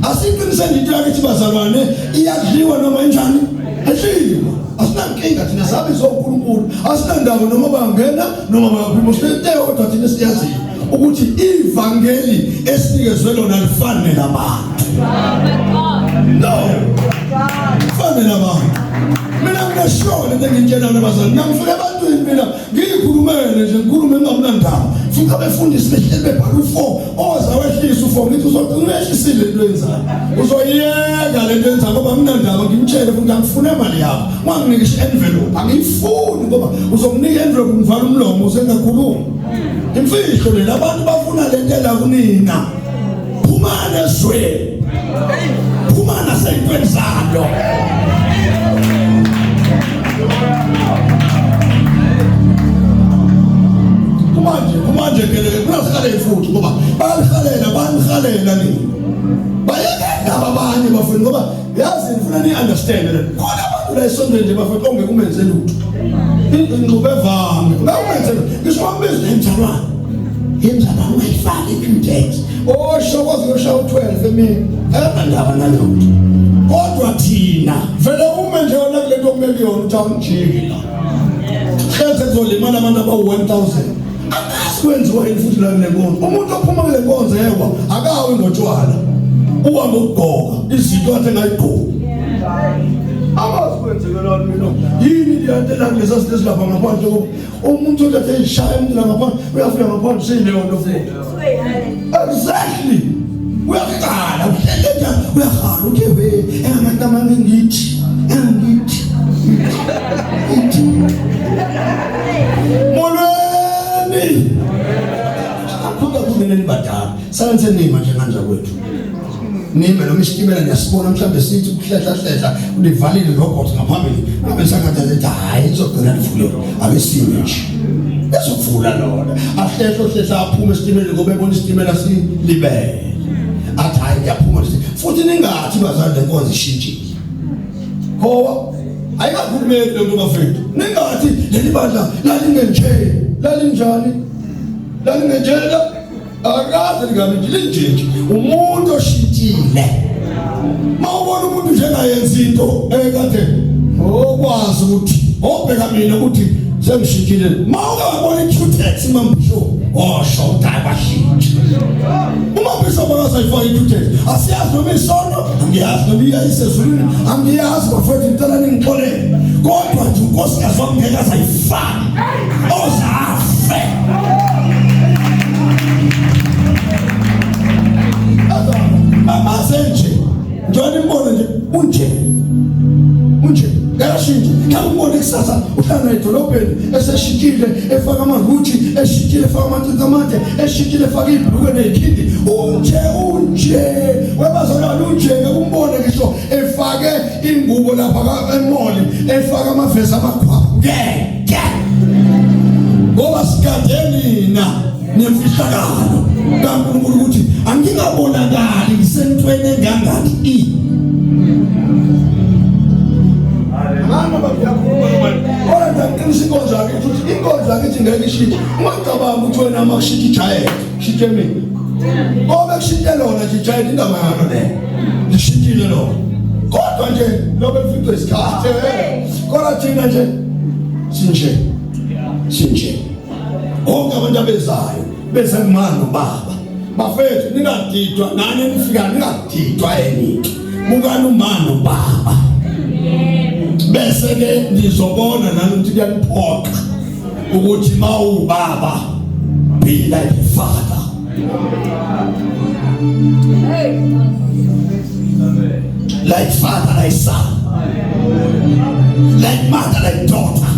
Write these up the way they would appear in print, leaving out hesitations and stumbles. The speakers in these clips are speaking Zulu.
Asiqiniseni into yakithi bazalwane iyadliwa noma enjani adliwa asinankinga thina sabe zonkulunkulu asinandaba noma bangena noma baphuma sithe kodwa thina siyaziyo ukuthi ivangeli esinikezwe lona lifanele abantu no lifanele abantu mina nginashona ngingitshela nabazali ngifike ebantwini mina ngiyikhulumele nje ngikhulume ngamnandaba futhi abefundisi behleli bebhala u4 oza wehlisa u4 ngithi uzogcinwehlisile into yenzayo uzoyeka lento yenzayo ngoba mnandaba ngimtshele futhi ngifuna imali yakho wanginikisha envelope angiyifuni ngoba uzonginika envelope ngivala umlomo usengakhuluma imfihlo le abantu bafuna lento la kunina phumana zwe phumana seyintweni zalo kumanje kele kunasikale futhi ngoba banihalela ni bayekenda abanye bafuna ngoba yazi nifuna ni understand khona abantu la esondweni nje bafuna konke kumenze lutho ingqube evanga ngawumenze ngisho ambizi emzalwane yemzalwane uyifaka iqintex shokoze uyoshawa 12 emini ndaba nalutho kodwa thina vele uma nje ona kule nto kumele yona uthi angijiki hleze kuzolimala abantu abawu-1000 akwenziwa futhi la nenkonzo umuntu ophuma kule nkonzo yekwa akawe ngotshwala uhambe ukugqoka izinto athi engayigqoki abazikwenzekela mina yini liyantela kulesa sinto esilapha ngaphandle umuntu othi eyishaya umuntu ngaphandle uyafika ngaphandle seyileyonto futhi exactly uyakhala uhleleka uyakhala uthi we engamantamane ngithi molweni akukho kunene badala senze nima nje kanje kwethu nime lo mishikimela niyasibona mhlambe sithi kuhlehla ulivalile robot ngaphambili abesangathi ethi hayi izogcina livule abesime nje ezokuvula lona ahlehla aphuma esitimela ngoba ebona isitimela silibele athi hayi yaphuma futhi ningathi bazali lenkonzo ishintshile ngoba ayikakhulumeki lo nto bafethu ningathi leli bandla lalinjani lalingenjela akaze lingabe linjinje umuntu oshintshile mawubona umuntu njengayenza into ekade okwazi ukuthi obheka mina ukuthi sengishintshile mawungabona i-Q-tex mambisho shoda abashintshe umambisho bakasayifaka i-Q-tex asiyazi noma isono angiyazi noma iya isezulwini angiyazi bafethu intala ningixolele kodwa nje unkosikazi wami ngeke azayifaka ozafe amazenje njani mbone nje unje ngayashintsha ngiyabona kusasa uhlala edolobheni eseshintshile efaka amaruthi eshintshile efaka amantsitsamande eshintshile efaka ibhulukwe nekhindi unje webazalwane unje ngekumbone ngisho efake ingubo lapha emoli efaka amavesi amakhwapha ngeke ngoba sikade nina nemfihlakalo kaNkulunkulu ukuthi angingabonakali ngisentweni engangani Mama bayakhuluma kodwa ngiqinisa inkonzo yakhe futhi inkonzo yakhe ngeke ishintshe ungacabanga ukuthi wena makushintsha ijayele shintshe mina ngoba kushintshe lona nje ijayele indaba yakho le lishintshile lona kodwa nje lobe mfito isikhathi kodwa thina nje sinje onke abantu abezayo bese kumano baba bafethu ningadidwa nani nifika ningadidwa enike mukani umano baba bese ke nizobona nani ukuthi kuyaniphoqa ukuthi mawubaba be like the father like father like son like mother like daughter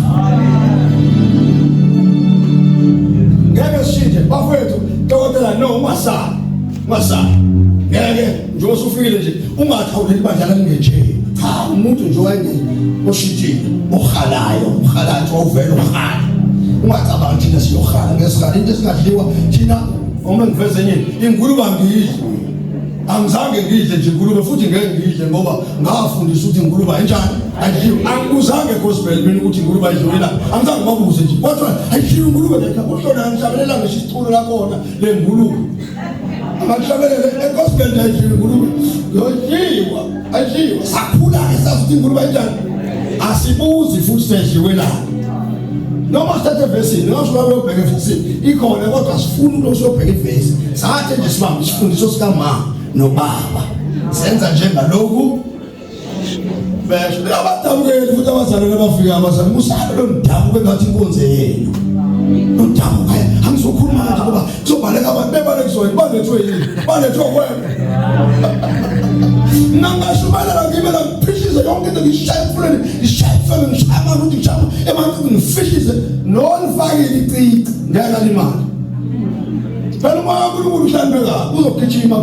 ngeke shintshe bafethu dokotela no masana ngeke nje usufikile nje ungathawuleli bandla lingenje cha umuntu nje wayenge oshintshile okhalayo uvela ukhala ungacabanga thina siyokhala ngesikhathi into esingadliwa thina uma ngiveze enye ingulube angidli angizange ngidle nje ingulube futhi ngeke ngidle ngoba ngafundisa ukuthi ingulube enjani ayidliwe angikuzange gospel mina ukuthi ingulube ayidliwela angizange babuze nje kodwa ayidliwe ingulube lapho uhlona ngihlabelela ngisho isicuro lakhona le ngulube amahlabelele egospel ayidliwe ingulube sakhula-ke sazi ukuthi inkulumo kanjani. Asibuzi futhi siyadliwelana. Noma sithathe evesini, noma sibabe ubheke evesini, ikhona kodwa sifuna ukuthi usiyobheka ivesi. Sathi nje sibambe isifundiso sikamama nobaba. Senza njengalokhu besho. Abadabukeli futhi abazalwane abafika abazalwane musale lo mdabuko engathi inkonzo yenu. Lo mdabuko angizokhuluma nje ngoba kuzobaleka abantu bebalekizwe balethwe yini? Balethwe wena. Nangashumayela ngibela ngiphishize yonke into ngishaya emfuleni, ngishaya emfuleni, ngishaya amanzi ukuthi ngishaya emanzini ngifishize nolifakile icici ngiyakalimali. Phela uma uNkulunkulu uhlambeka uzogijima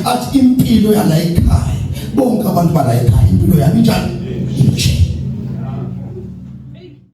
athi impilo yala ekhaya bonke abantu bala ekhaya impilo yabo injani